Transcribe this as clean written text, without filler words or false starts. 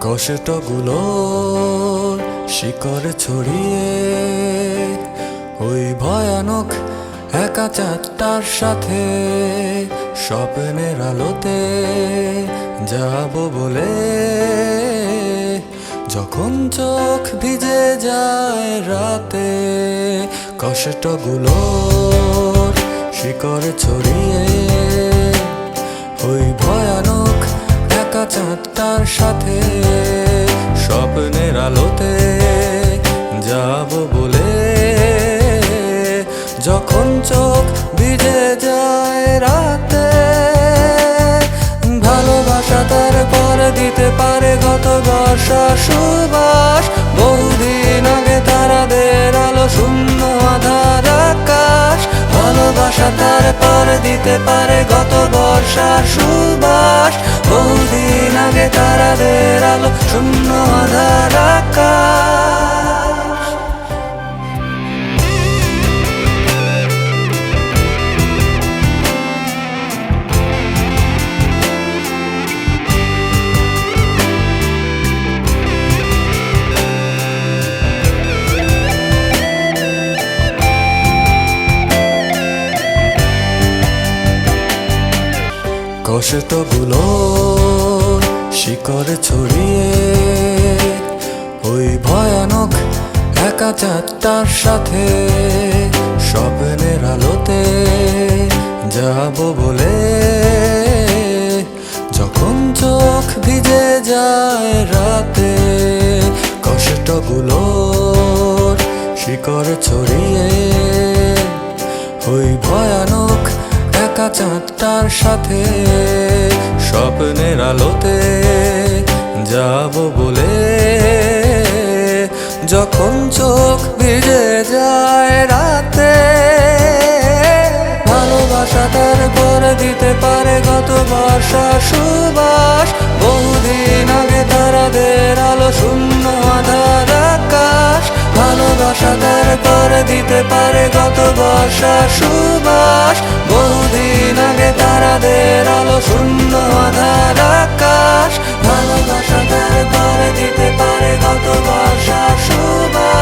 কষ্টগুলো শিকড় ছড়িয়ে ওই ভয়ানক একা চাঁদটার সাথে স্বপ্নের আলোতে যাব বলে, যখন চোখ ভিজে যায় রাতে কষ্টগুলো শিকড় ছড়িয়ে ওই ভয়ানক একা চাঁদটার সাথে স্বপ্নের আলোতে যাব বলে, যখন চোখ ভিজে যায় রাতে। ভালোবাসা তার পর দিতে পারে গত বর্ষা সুবাস, বহুদিন আগে তারাদের আলো শূন্য আধার আকাশ। ভালোবাসা তার পর দিতে পারে গত বর্ষা সুবাস, বহুদিন আগে তারাদের আলো শূন্য আধার আকাশ। কষ্টগুলো শিকড় ছড়িয়ে ওই ভয়ানক একা চাঁদটার সাথে স্বপ্নের আলোতে যাব বলে, যখন চোখ ভিজে যায় রাতে কষ্টগুলো শিকড় ছড়িয়ে ওই ভয়ানক একা চাঁদটার সাথে স্বপ্নের আলোতে যাব বলে, যখন চোখ ভিজে যায় রাতে। ভালোবাসা তার পরে দিতে পারে গত বর্ষা সুবাস, বহুদিন আগে তারাদের আলো শূন্য আধার আকাশ। ভালোবাসা তার পরে দিতে পারে গত বর্ষা সুবাস, বহুদিন আগে তারাদের আলো শূন্য আধার আকাশ। ভালোবাসা তার পরে দিতে পারে গত বর্ষা সুবাস।